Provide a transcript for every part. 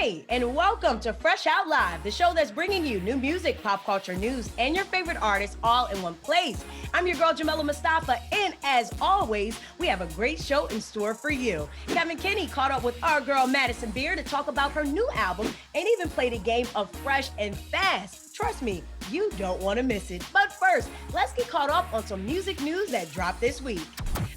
Hey, and welcome to Fresh Out Live, the show that's bringing you new music, pop culture news, and your favorite artists all in one place. I'm your girl, Jamila Mustafa, and as always, we have a great show in store for you. Kevin Kinney caught up with our girl, Madison Beer, to talk about her new album and even played a game of Fresh and Fast. Trust me, you don't want to miss it. But first, let's get caught up on some music news that dropped this week.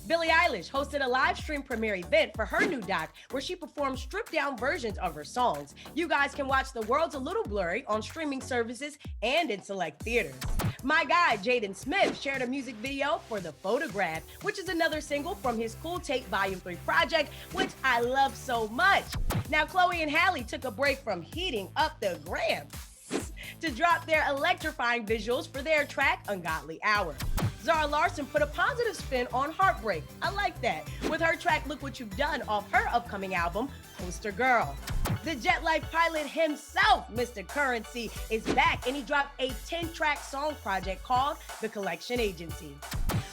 Billie Eilish hosted a live stream premiere event for her new doc where she performed stripped-down versions of her songs. You guys can watch The World's a Little Blurry on streaming services and in select theaters. My guy, Jaden Smith, shared a music video for The Photograph, which is another single from his Cool Tape Volume 3 project, which I love so much. Now, Chloe and Halle took a break from heating up the gram to drop their electrifying visuals for their track, Ungodly Hour. Zara Larsson put a positive spin on heartbreak. I like that. With her track, Look What You've Done, off her upcoming album, Poster Girl. The Jet Life pilot himself, Mr. Currency, is back, and he dropped a 10-track song project called The Collection Agency.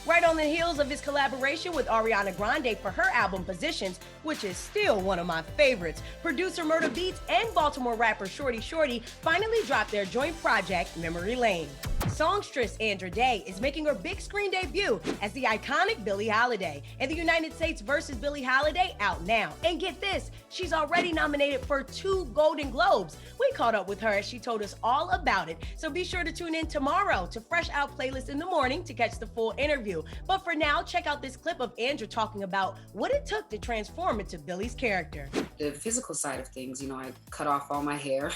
Right on the heels of his collaboration with Ariana Grande for her album Positions, which is still one of my favorites, producer Murder Beats and Baltimore rapper Shorty Shorty finally dropped their joint project, Memory Lane. Songstress Andra Day is making her big screen debut as the iconic Billie Holiday, and the United States vs. Billie Holiday out now. And get this, she's already nominated for 2 Golden Globes. We caught up with her as she told us all about it, so be sure to tune in tomorrow to Fresh Out Playlist in the morning to catch the full interview. But for now, check out this clip of Andra talking about what it took to transform into Billie's character. The physical side of things, I cut off all my hair.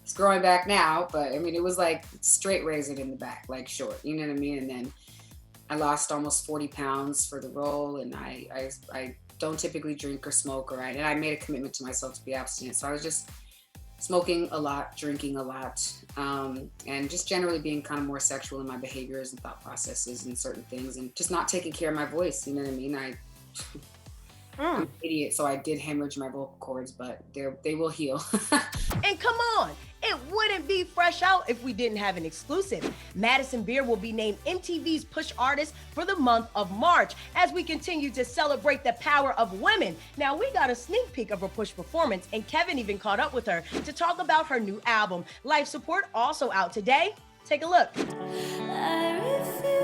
It's growing back now, but I mean, it was like straight razored in the back, like short, you know what I mean? And then I lost almost 40 pounds for the role, and I don't typically drink or smoke, and I made a commitment to myself to be abstinent. So I was just smoking a lot, drinking a lot, and just generally being kind of more sexual in my behaviors and thought processes and certain things, and just not taking care of my voice, you know what I mean? I'm an idiot, so I did hemorrhage my vocal cords, but they will heal. And come on, it wouldn't be Fresh Out if we didn't have an exclusive. Madison Beer will be named MTV's Push Artist for the month of March as we continue to celebrate the power of women. Now, we got a sneak peek of her Push performance, and Kevin even caught up with her to talk about her new album. Life Support also out today. Take a look. I refuse.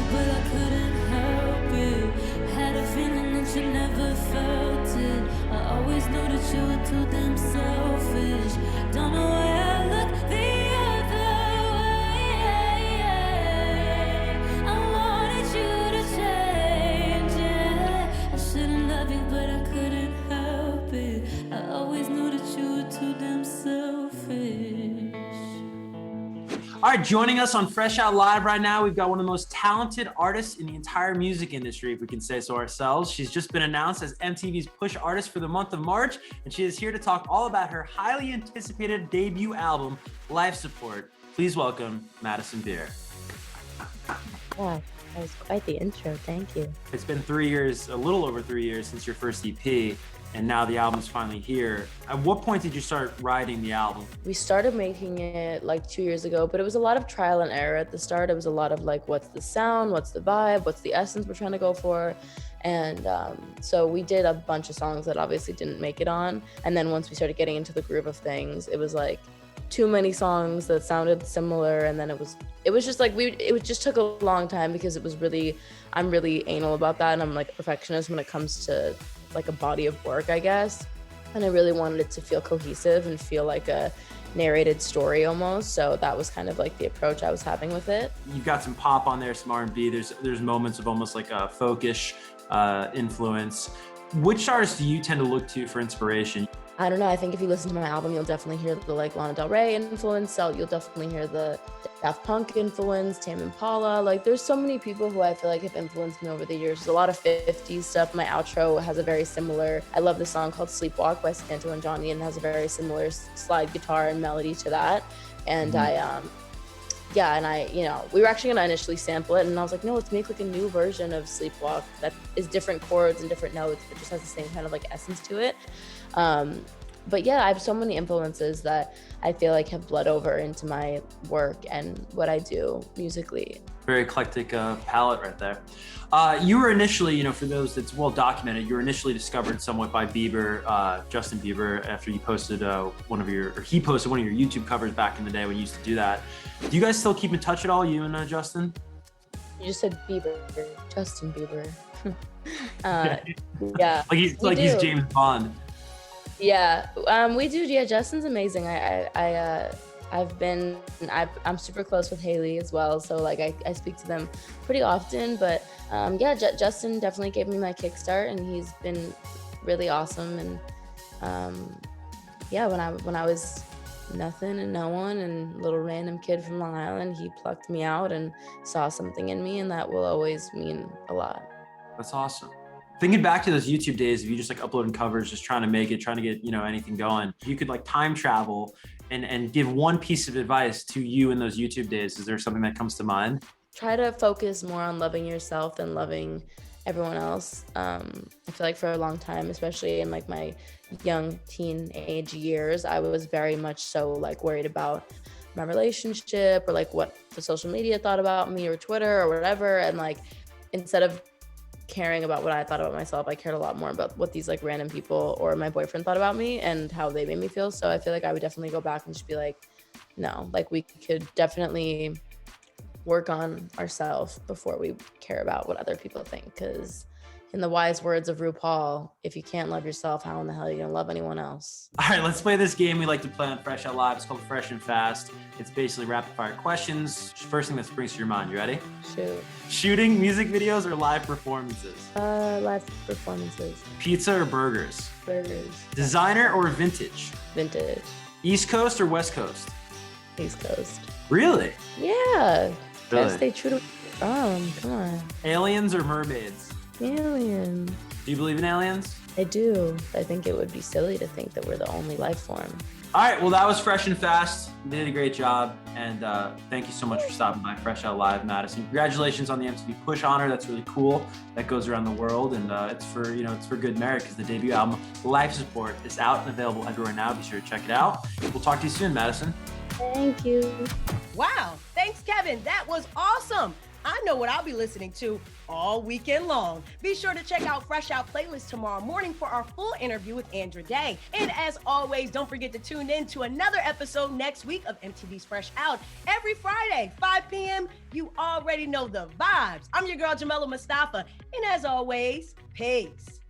But I couldn't help it. Had a feeling that you never felt it. I always knew that you were too damn selfish. Don't know why I look the other way. I wanted you to change it. I shouldn't love you, but I couldn't help it. I always knew that you were too damn selfish. All right, joining us on Fresh Out Live right now, we've got one of the most talented artists in the entire music industry, if we can say so ourselves. She's just been announced as MTV's Push Artist for the month of March, and she is here to talk all about her highly anticipated debut album, Life Support. Please welcome Madison Beer. Yeah, that was quite the intro. Thank you. It's been 3 years, a little over 3 years since your first EP, and now the album's finally here. At what point did you start writing the album? We started making it like 2 years ago, but it was a lot of trial and error at the start. It was a lot of like, what's the sound? What's the vibe? What's the essence we're trying to go for? And so we did a bunch of songs that obviously didn't make it on. And then once we started getting into the groove of things, it was like too many songs that sounded similar. And then it was just like, it just took a long time because I'm really anal about that. And I'm like a perfectionist when it comes to like a body of work, I guess. And I really wanted it to feel cohesive and feel like a narrated story almost. So that was kind of like the approach I was having with it. You've got some pop on there, some R&B. There's moments of almost like a folkish influence. Which artists do you tend to look to for inspiration? I don't know. I think if you listen to my album, you'll definitely hear the like Lana Del Rey influence. So you'll definitely hear the Daft Punk influence, Tame Impala. Like there's so many people who I feel like have influenced me over the years. There's a lot of 50s stuff. My outro has a very similar, I love the song called Sleepwalk by Santo and Johnny, and has a very similar slide guitar and melody to that. And we were actually gonna initially sample it, and I was like, no, let's make like a new version of Sleepwalk that is different chords and different notes, but just has the same kind of like essence to it. but yeah, I have so many influences that I feel like have bled over into my work and what I do musically. Very eclectic palette right there. You were initially, you know, for those that's well documented, you were initially discovered somewhat by Bieber, Justin Bieber, after you posted he posted one of your YouTube covers back in the day when you used to do that. Do you guys still keep in touch at all, you and Justin? You just said Bieber, Justin Bieber. Yeah. He's James Bond. Yeah, we do. Yeah, Justin's amazing. I'm super close with Haley as well, so like I speak to them pretty often. But yeah, Justin definitely gave me my kickstart, and he's been really awesome. And yeah, when I was nothing and no one and little random kid from Long Island, he plucked me out and saw something in me, and that will always mean a lot. That's awesome. Thinking back to those YouTube days of you just like uploading covers, just trying to get, you know, anything going. If you could like time travel and give one piece of advice to you in those YouTube days, is there something that comes to mind? Try to focus more on loving yourself than loving everyone else. I feel like for a long time, especially in like my young teenage years, I was very much so like worried about my relationship or like what the social media thought about me or Twitter or whatever. And like, instead of caring about what I thought about myself, I cared a lot more about what these like random people or my boyfriend thought about me and how they made me feel. So I feel like I would definitely go back and just be like, no, like we could definitely work on ourselves before we care about what other people think. Because in the wise words of RuPaul, if you can't love yourself, how in the hell are you gonna love anyone else? All right, let's play this game we like to play on Fresh Out Live. It's called Fresh and Fast. It's basically rapid fire questions. First thing that springs to your mind. You ready? Shoot. Shooting music videos or live performances? Live performances. Pizza or burgers? Burgers. Designer or vintage? Vintage. East Coast or West Coast? East Coast. Really? Yeah. Really? Gotta stay true to come on. Aliens or mermaids? Aliens. Do you believe in aliens? I do. I think it would be silly to think that we're the only life form. All right, well, that was Fresh and Fast. You did a great job, and thank you so much for stopping by Fresh Out Live, Madison. Congratulations on the MTV Push honor. That's really cool. That goes around the world, and it's for good merit because the debut album, Life Support, is out and available everywhere now. Be sure to check it out. We'll talk to you soon, Madison. Thank you. Wow. Thanks, Kevin. That was awesome. I know what I'll be listening to all weekend long. Be sure to check out Fresh Out playlist tomorrow morning for our full interview with Andra Day. And as always, don't forget to tune in to another episode next week of MTV's Fresh Out every Friday, 5 p.m. You already know the vibes. I'm your girl, Jamela Mustafa. And as always, peace.